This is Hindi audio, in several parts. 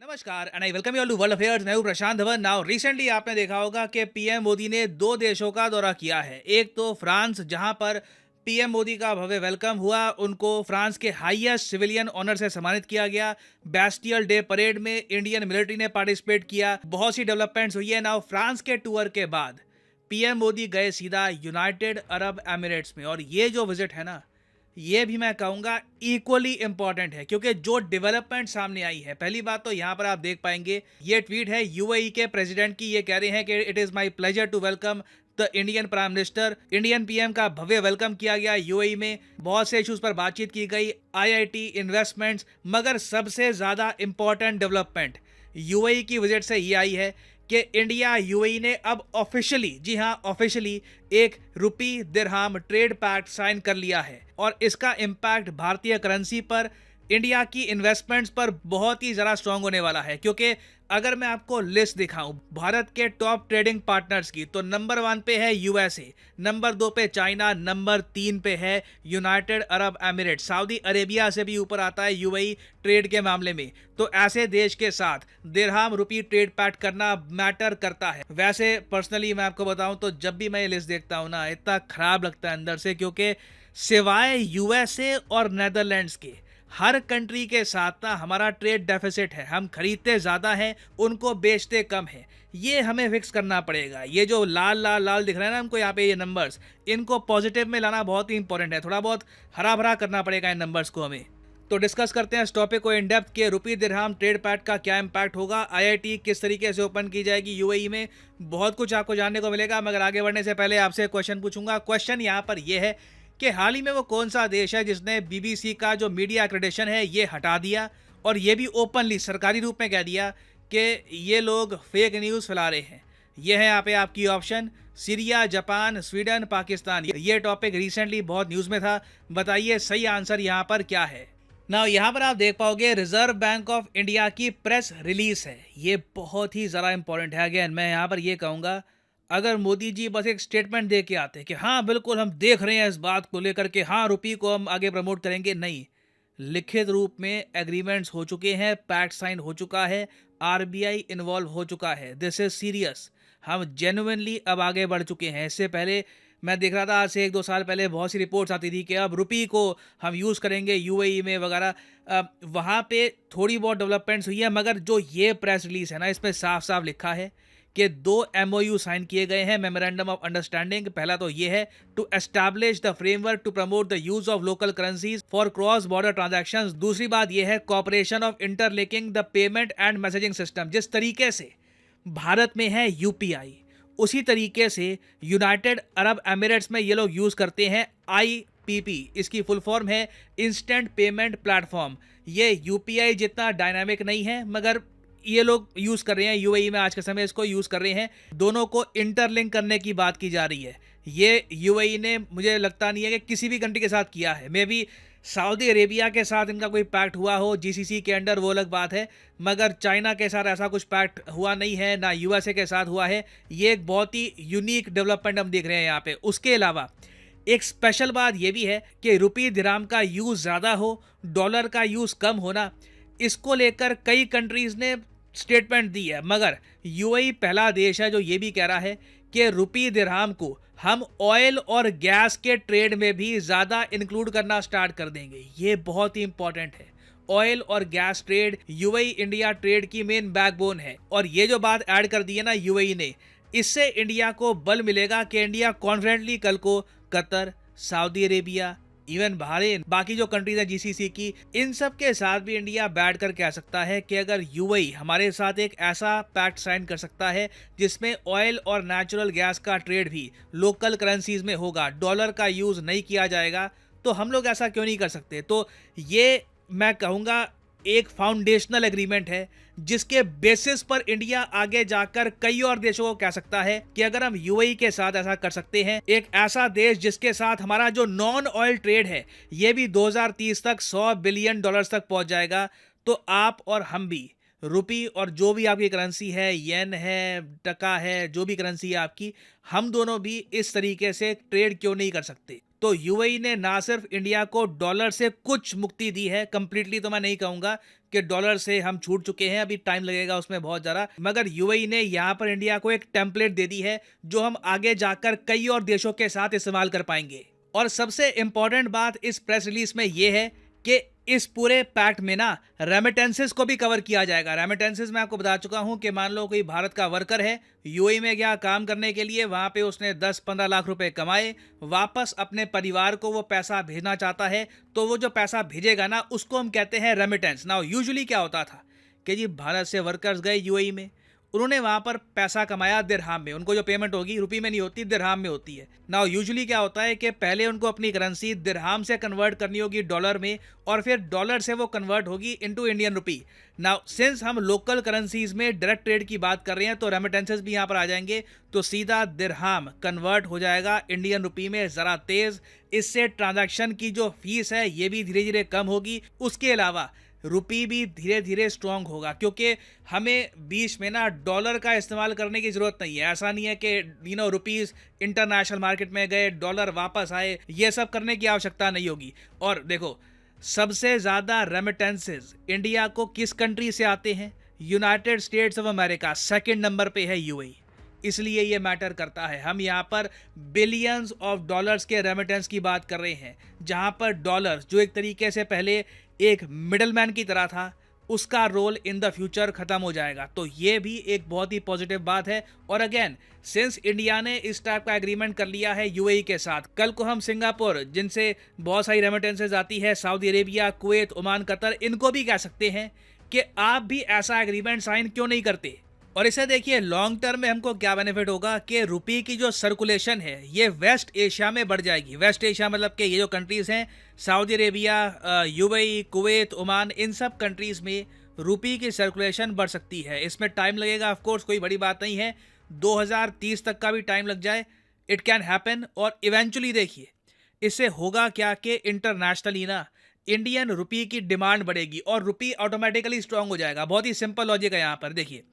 नमस्कार and I welcome you all to world affairs. मैं हूं प्रशांत धवन। नाउ रिसेंटली आपने देखा होगा कि पीएम मोदी ने दो देशों का दौरा किया है। एक तो फ्रांस, जहां पर पीएम मोदी का भव्य वेलकम हुआ। उनको फ्रांस के हाईएस्ट सिविलियन ऑनर से सम्मानित किया गया। बैस्टियल डे परेड में इंडियन मिलिट्री ने पार्टिसिपेट किया। बहुत सी डेवलपमेंट्स हुई है। नाउ फ्रांस के टूर के बाद पीएम मोदी गए सीधा यूनाइटेड अरब एमिरेट्स में, और ये जो विजिट है ना, ये भी मैं कहूँगा इक्वली इंपॉर्टेंट है, क्योंकि जो डेवलपमेंट सामने आई है। पहली बात तो यहाँ पर आप देख पाएंगे, ये ट्वीट है यूएई के प्रेसिडेंट की। ये कह रहे हैं कि it is my pleasure to welcome the Indian prime minister. Indian PM का भव्य वेलकम किया गया यूएई में। बहुत से इश्यूज पर बातचीत की गई, आईआईटी, इन्वेस्टमेंट्स, मगर सबसे ज़्यादा इंपॉर्टेंट डेवलपमेंट यूएई की विजिट से ये आई है कि इंडिया यूएई ने अब ऑफिशियली, जी हाँ ऑफिशियली, एक रुपी दिरहाम ट्रेड पैक्ट साइन कर लिया है। और इसका इम्पैक्ट भारतीय करेंसी पर, इंडिया की इन्वेस्टमेंट्स पर बहुत ही ज़रा स्ट्रांग होने वाला है। क्योंकि अगर मैं आपको लिस्ट दिखाऊं भारत के टॉप ट्रेडिंग पार्टनर्स की, तो नंबर 1 पे है यूएसए, नंबर 2 पे चाइना, नंबर 3 पे है United Arab emirate. Saudi Arabia से भी ऊपर आता है यूएई ट्रेड के मामले में। तो ऐसे देश के साथ दिरहाम रुपी ट्रेड पैक्ट करना मैटर करता है। वैसे पर्सनली मैं आपको बताऊं तो जब भी मैं ये लिस्ट देखता हूं ना, इतना खराब लगता है अंदर से, क्योंकि सिवाय यूएसए और नेदरलैंड्स के हर कंट्री के साथ ना हमारा ट्रेड डेफिसिट है। हम खरीदते ज़्यादा हैं, उनको बेचते कम है। ये हमें फिक्स करना पड़ेगा। ये जो लाल लाल लाल दिख रहा है ना हमको यहाँ पे, ये नंबर्स, इनको पॉजिटिव में लाना बहुत ही इंपॉर्टेंट है। थोड़ा बहुत हरा भरा करना पड़ेगा इन नंबर्स को हमें। तो डिस्कस करते हैं इस टॉपिक को इन डेप्थ के रुपी दिरहाम ट्रेड पैक्ट का क्या इंपैक्ट होगा, आईआईटी किस तरीके से ओपन की जाएगी यूएई में। बहुत कुछ आपको जानने को मिलेगा, मगर आगे बढ़ने से पहले आपसे क्वेश्चन पूछूंगा। क्वेश्चन यहाँ पर यह है कि हाल ही में वो कौन सा देश है जिसने बीबीसी का जो मीडिया एक्रेडिटेशन है ये हटा दिया, और ये भी ओपनली सरकारी रूप में कह दिया कि ये लोग फेक न्यूज़ फैला रहे हैं। ये है यहाँ पे आपकी option: Syria, Japan, Sweden, Pakistan. ये टॉपिक रिसेंटली बहुत न्यूज़ में था। बताइए सही आंसर यहाँ पर क्या है। ना यहाँ पर आप देख पाओगे रिजर्व बैंक ऑफ इंडिया की प्रेस रिलीज है। ये बहुत ही ज़रा इंपॉर्टेंट है। अगेन मैं यहाँ पर ये कहूँगा, अगर मोदी जी बस एक स्टेटमेंट दे के आते कि हाँ बिल्कुल हम देख रहे हैं इस बात को लेकर के, हाँ रुपी को हम आगे प्रमोट करेंगे, नहीं, लिखित रूप में एग्रीमेंट्स हो चुके हैं, पैक्ट साइन हो चुका है, आरबीआई इन्वॉल्व हो चुका है। This is serious. हम जेन्युइनली अब आगे बढ़ चुके हैं। इससे पहले मैं देख रहा था, आज से 1-2 साल पहले बहुत सी रिपोर्ट्स आती थी कि अब रुपी को हम यूज़ करेंगे यूएई में वगैरह। वहाँ पे थोड़ी बहुत डेवलपमेंट्स हुई है, मगर जो ये प्रेस रिलीज है ना, इसमें साफ साफ लिखा है कि 2 एमओयू साइन किए गए हैं, मेमोरेंडम ऑफ अंडरस्टैंडिंग। पहला तो ये है, to establish the framework to promote the use of local currencies for cross border transactions. दूसरी बात ये है, cooperation of interlinking the payment and messaging system. जिस तरीके से भारत में है यूपीआई, उसी तरीके से यूनाइटेड अरब एमिरेट्स में ये लोग यूज़ करते हैं आईपीपी। इसकी फुल फॉर्म है इंस्टेंट पेमेंट प्लेटफॉर्म। ये यूपीआई जितना डायनामिक नहीं है, मगर ये लोग यूज़ कर रहे हैं यूएई में, आज के समय इसको यूज़ कर रहे हैं। दोनों को इंटरलिंक करने की बात की जा रही है। ये यूएई ने, मुझे लगता नहीं है कि किसी भी कंट्री के साथ किया है। मे बी सऊदी अरेबिया के साथ इनका कोई पैक्ट हुआ हो जीसीसी के अंडर, वो अलग बात है, मगर चाइना के साथ ऐसा कुछ पैक्ट हुआ नहीं है, ना यूएसए के साथ हुआ है। ये एक बहुत ही यूनिक डेवलपमेंट हम देख रहे हैं यहाँ पे। उसके अलावा एक स्पेशल बात ये भी है कि रुपी दिरहाम का यूज़ ज़्यादा हो, डॉलर का यूज़ कम होना, इसको लेकर कई कंट्रीज़ ने स्टेटमेंट दी है। मगर यूएई पहला देश है जो ये भी कह रहा है कि रुपी दिरहाम को हम ऑयल और गैस के ट्रेड में भी ज़्यादा इंक्लूड करना स्टार्ट कर देंगे। ये बहुत ही इंपॉर्टेंट है। ऑयल और gas trade UAE India trade की मेन बैकबोन है, और ये जो बात ऐड कर दी है ना यूएई ने, इससे इंडिया को बल मिलेगा कि इंडिया कॉन्फिडेंटली कल को Qatar, Saudi Arabia, even Bahrain, बाकी जो कंट्रीज है जीसीसी की, इन सब के साथ भी इंडिया बैठ कर कह सकता है कि अगर यूएई हमारे साथ एक ऐसा पैक्ट साइन कर सकता है जिसमें ऑयल और नेचुरल गैस का ट्रेड भी लोकल करेंसीज में होगा, डॉलर का यूज़ नहीं किया जाएगा, तो हम लोग ऐसा क्यों नहीं कर सकते। तो ये मैं कहूँगा एक फाउंडेशनल एग्रीमेंट है, जिसके बेसिस पर इंडिया आगे जाकर कई और देशों को कह सकता है कि अगर हम यूएई के साथ ऐसा कर सकते हैं, एक ऐसा देश जिसके साथ हमारा जो नॉन ऑयल ट्रेड है ये भी 2030 तक $100 बिलियन तक पहुंच जाएगा, तो आप और हम भी रुपी और जो भी आपकी करेंसी है, येन है, टका है, जो भी करेंसी है आपकी, हम दोनों भी इस तरीके से ट्रेड क्यों नहीं कर सकते। तो यूएई ने ना सिर्फ इंडिया को डॉलर से कुछ मुक्ति दी है, कंप्लीटली तो मैं नहीं कहूंगा कि डॉलर से हम छूट चुके हैं, अभी टाइम लगेगा उसमें बहुत ज़्यादा, मगर यूएई ने यहाँ पर इंडिया को एक टेम्पलेट दे दी है जो हम आगे जाकर कई और देशों के साथ इस्तेमाल कर पाएंगे। और सबसे इंपॉर्टेंट बात इस प्रेस रिलीज में यह है कि इस पूरे पैक्ट में ना रेमिटेंसेस को भी कवर किया जाएगा। रेमिटेंसेस मैं आपको बता चुका हूं कि मान लो कोई भारत का वर्कर है, यूएई में गया काम करने के लिए, वहां पे उसने 10-15 लाख रुपए कमाए, वापस अपने परिवार को वो पैसा भेजना चाहता है, तो वो जो पैसा भेजेगा ना उसको हम कहते हैं रेमिटेंस। नाउ यूजुअली क्या होता था कि जी भारत से वर्कर्स गए यूएई में, उन्होंने वहां पर पैसा कमाया दिरहाम में, उनको जो पेमेंट होगी रुपये में नहीं होती, दिरहाम में होती है। नाउ यूजुअली क्या होता है कि पहले उनको अपनी करेंसी दिरहाम से कन्वर्ट करनी होगी डॉलर में, और फिर डॉलर से वो कन्वर्ट होगी into Indian rupee. Now since हम लोकल करेंसीज में डायरेक्ट ट्रेड की बात कर रहे हैं तो रेमिटेंसेस भी यहाँ पर आ जाएंगे, तो सीधा दिरहाम कन्वर्ट हो जाएगा इंडियन रुपी में ज़रा तेज़। इससे ट्रांजैक्शन की जो फीस है ये भी धीरे धीरे कम होगी। उसके अलावा रुपी भी धीरे धीरे स्ट्रांग होगा, क्योंकि हमें बीच में ना डॉलर का इस्तेमाल करने की ज़रूरत नहीं है। ऐसा नहीं है कि रुपीज़ इंटरनेशनल मार्केट में गए, डॉलर वापस आए, ये सब करने की आवश्यकता नहीं होगी। और देखो, सबसे ज़्यादा रेमिटेंसेस इंडिया को किस कंट्री से आते हैं? United states of America second number पे है यूएई। इसलिए ये मैटर करता है। हम यहाँ पर बिलियंस ऑफ डॉलर्स के रेमिटेंस की बात कर रहे हैं, जहाँ पर डॉलर्स जो एक तरीके से पहले एक मिडलमैन की तरह था, उसका रोल इन द फ्यूचर खत्म हो जाएगा। तो ये भी एक बहुत ही पॉजिटिव बात है। और अगेन, सिंस इंडिया ने इस टाइप का एग्रीमेंट कर लिया है यूएई के साथ, कल को हम सिंगापुर, जिनसे बहुत सारी रेमिटेंसेज आती है, Saudi Arabia, Kuwait, Oman, Qatar, इनको भी कह सकते हैं कि आप भी ऐसा एग्रीमेंट साइन क्यों नहीं करते। और इसे देखिए, लॉन्ग टर्म में हमको क्या बेनिफिट होगा कि रुपये की जो सर्कुलेशन है ये वेस्ट एशिया में बढ़ जाएगी। वेस्ट एशिया मतलब कि ये जो कंट्रीज़ हैं, Saudi Arabia, UAE, Kuwait, Oman, इन सब कंट्रीज़ में रुपये की सर्कुलेशन बढ़ सकती है। इसमें टाइम लगेगा, ऑफ कोर्स कोई बड़ी बात नहीं है, 2030 तक का भी टाइम लग जाए, इट कैन हैपन। और इवेंचुअली देखिए इससे होगा क्या कि इंटरनेशनली ना इंडियन रुपये की डिमांड बढ़ेगी और रुपये ऑटोमेटिकली स्ट्रांग हो जाएगा। बहुत ही सिंपल लॉजिक है यहाँ पर। देखिए,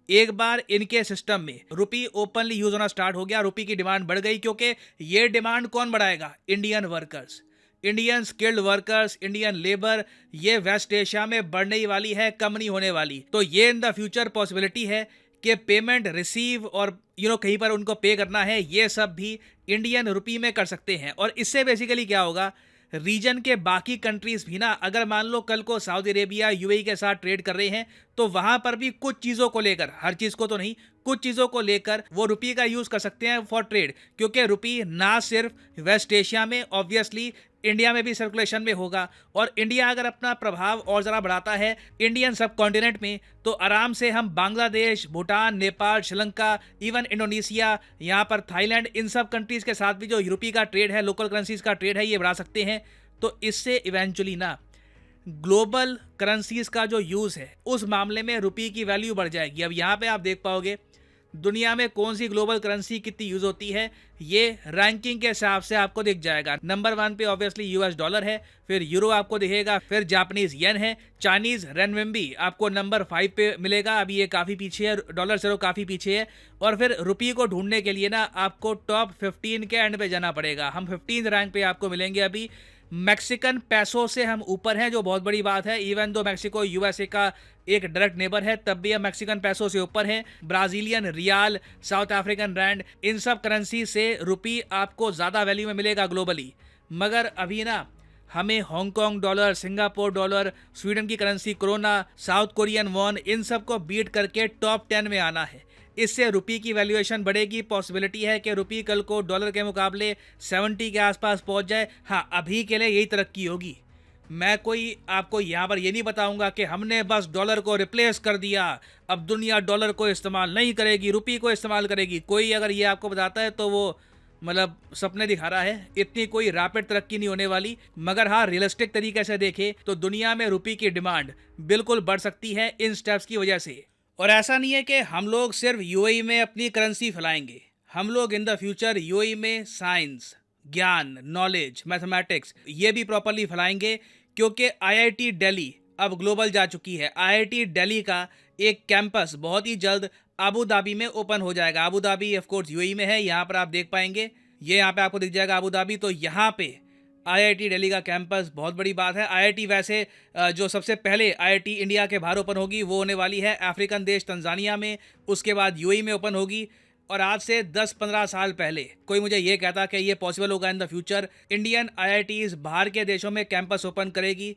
एक बार इनके सिस्टम में रुपये ओपनली यूज होना स्टार्ट हो गया, रुपये की डिमांड बढ़ गई, क्योंकि ये डिमांड कौन बढ़ाएगा? Indian workers, Indian skilled workers, Indian labour. ये वेस्ट एशिया में बढ़ने ही वाली है, कम नहीं होने वाली। तो ये इन द फ्यूचर पॉसिबिलिटी है कि पेमेंट रिसीव और कहीं पर उनको पे करना है, ये सब भी इंडियन रुपये में कर सकते हैं। और इससे बेसिकली क्या होगा, रीजन के बाकी कंट्रीज भी ना, अगर मान लो कल को सऊदी अरेबिया, यूएई के साथ ट्रेड कर रहे हैं, तो वहां पर भी कुछ चीज़ों को लेकर, हर चीज़ को तो नहीं, कुछ चीज़ों को लेकर वो रुपये का यूज़ कर सकते हैं फॉर ट्रेड। क्योंकि रुपये ना सिर्फ वेस्ट एशिया में, ऑब्वियसली इंडिया में भी सर्कुलेशन में होगा। और इंडिया अगर अपना प्रभाव और ज़रा बढ़ाता है इंडियन सब कॉन्टिनेंट में, तो आराम से हम बांग्लादेश, भूटान, नेपाल, श्रीलंका, इवन इंडोनेशिया, यहाँ पर थाईलैंड, इन सब कंट्रीज़ के साथ भी जो यूरोपी का ट्रेड है, लोकल करेंसीज का ट्रेड है, ये बढ़ा सकते हैं। तो इससे इवेंचुअली ना ग्लोबल करेंसीज का जो यूज़ है उस मामले में रुपये की वैल्यू बढ़ जाएगी। अब यहाँ पे आप देख पाओगे दुनिया में कौन सी ग्लोबल करेंसी कितनी यूज होती है, ये रैंकिंग के हिसाब से आपको दिख जाएगा। नंबर 1 पे ऑब्वियसली यूएस डॉलर है, फिर यूरो आपको दिखेगा, फिर जापानीज येन है, चाइनीज रेनमिनबी आपको नंबर 5 पे मिलेगा। अभी ये काफ़ी पीछे है, डॉलर से काफ़ी पीछे है। और फिर रुपये को ढूंढने के लिए ना आपको टॉप 15 के एंड पे जाना पड़ेगा। हम 15 रैंक पे आपको मिलेंगे। अभी मैक्सिकन पैसो से हम ऊपर हैं, जो बहुत बड़ी बात है। इवन दो मैक्सिको यूएसए का एक डायरेक्ट नेबर है, तब भी हम मैक्सिकन पैसो से ऊपर हैं। Brazilian real, South African rand, इन सब करेंसी से रुपये आपको ज़्यादा वैल्यू में मिलेगा ग्लोबली। मगर अभी ना हमें Hong Kong dollar, Singapore dollar, Sweden की currency krona, South Korean won, इन सब को बीट करके टॉप 10 में आना है। इससे रुपये की वैल्यूएशन बढ़ेगी। पॉसिबिलिटी है कि रुपये कल को डॉलर के मुकाबले 70 के आसपास पहुंच जाए। हाँ, अभी के लिए यही तरक्की होगी। मैं कोई आपको यहाँ पर ये नहीं बताऊंगा कि हमने बस डॉलर को रिप्लेस कर दिया, अब दुनिया डॉलर को इस्तेमाल नहीं करेगी, रुपये को इस्तेमाल करेगी। कोई अगर ये आपको बताता है तो वो मतलब सपने दिखा रहा है। इतनी कोई रैपिड तरक्की नहीं होने वाली। मगर हाँ, रियलिस्टिक तरीके से देखें तो दुनिया में रुपये की डिमांड बिल्कुल बढ़ सकती है इन स्टेप्स की वजह से। और ऐसा नहीं है कि हम लोग सिर्फ यूएई में अपनी करेंसी फैलाएंगे। हम लोग इन द फ्यूचर यूएई में साइंस, ज्ञान, नॉलेज, मैथमेटिक्स ये भी प्रॉपरली फैलाएंगे, क्योंकि आईआईटी दिल्ली अब ग्लोबल जा चुकी है। आईआईटी दिल्ली का एक कैंपस बहुत ही जल्द अबू धाबी में ओपन हो जाएगा। Abu Dhabi of course UAE में है, यहाँ पर आप देख पाएंगे ये यहाँ पे आपको दिख जाएगा अबू धाबी। तो यहाँ पे आईआईटी दिल्ली का कैंपस, बहुत बड़ी बात है। आईआईटी वैसे जो सबसे पहले आईआईटी इंडिया के बाहर ओपन होगी वो होने वाली है अफ्रीकन देश तंजानिया में, उसके बाद यूएई में ओपन होगी। और आज से 10-15 साल पहले कोई मुझे ये कहता कि ये पॉसिबल होगा in the future, Indian IITs बाहर के देशों में कैंपस ओपन करेगी,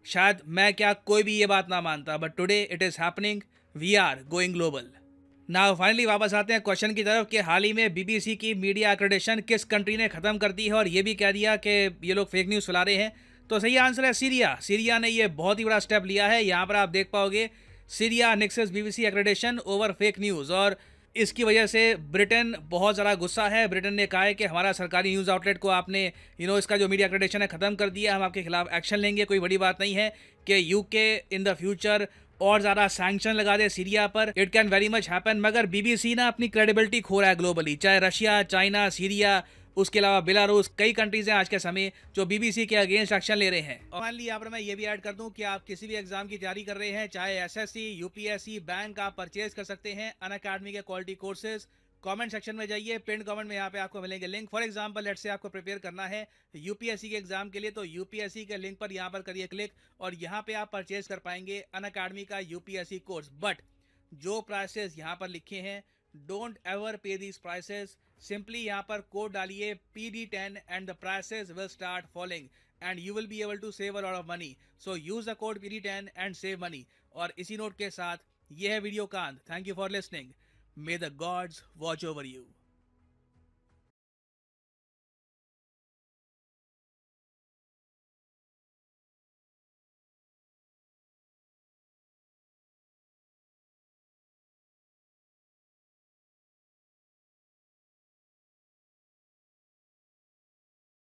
शायद मैं क्या कोई भी ये बात ना मानता, but today it is happening, we are going global. Now finally वापस आते हैं क्वेश्चन की तरफ कि हाल ही में बीबीसी की मीडिया एक्रेडिटेशन किस कंट्री ने ख़त्म कर दी है, और ये भी कह दिया कि ये लोग फेक न्यूज़ फैला रहे हैं। तो सही आंसर है सीरिया। सीरिया ने ये बहुत ही बड़ा स्टेप लिया है। यहाँ पर आप देख पाओगे Syria nixes BBC accreditation over fake news, और इसकी वजह से ब्रिटेन बहुत ज़्यादा गुस्सा है। ब्रिटेन ने कहा है कि हमारा सरकारी न्यूज़ आउटलेट को आपने इसका जो मीडिया एक्रेडिटेशन है ख़त्म कर दिया, हम आपके खिलाफ एक्शन लेंगे। कोई बड़ी बात नहीं है कि यूके इन द फ्यूचर और ज़्यादा सैंक्शन लगा दे सीरिया पर, it can very much happen. मगर बीबीसी ना अपनी क्रेडिबिलिटी खो रहा है ग्लोबली, चाहे रशिया, चाइना, सीरिया, उसके अलावा बेलारूस, कई कंट्रीज हैं आज के समय जो बीबीसी के अगेंस्ट एक्शन ले रहे हैं। और फाइनली यहाँ पर मैं ये भी ऐड कर दूं कि आप किसी भी एग्जाम की तैयारी कर रहे हैं, चाहे एसएससी, यूपीएससी, बैंक, आप परचेज कर सकते हैं अनअकैडमी के क्वालिटी कोर्सेज। कमेंट सेक्शन में जाइए, पिन कमेंट में यहाँ पे आपको मिलेंगे link. For example let's say आपको प्रिपेयर करना है यूपीएससी के एग्जाम के लिए, तो यूपीएससी के लिंक पर यहाँ पर करिए क्लिक, और यहाँ पे आप परचेज कर पाएंगे अनअकैडमी का यूपीएससी कोर्स। बट जो प्राइसेस यहाँ पर लिखे हैं, don't ever pay these prices. Simply यहाँ पर कोड डालिए PD10 and the prices will start falling and you will be able to save a lot of money. So use the code PD10 and save money. और इसी नोट के साथ ये है वीडियो का अंत। Thank you for listening. May the gods watch over you.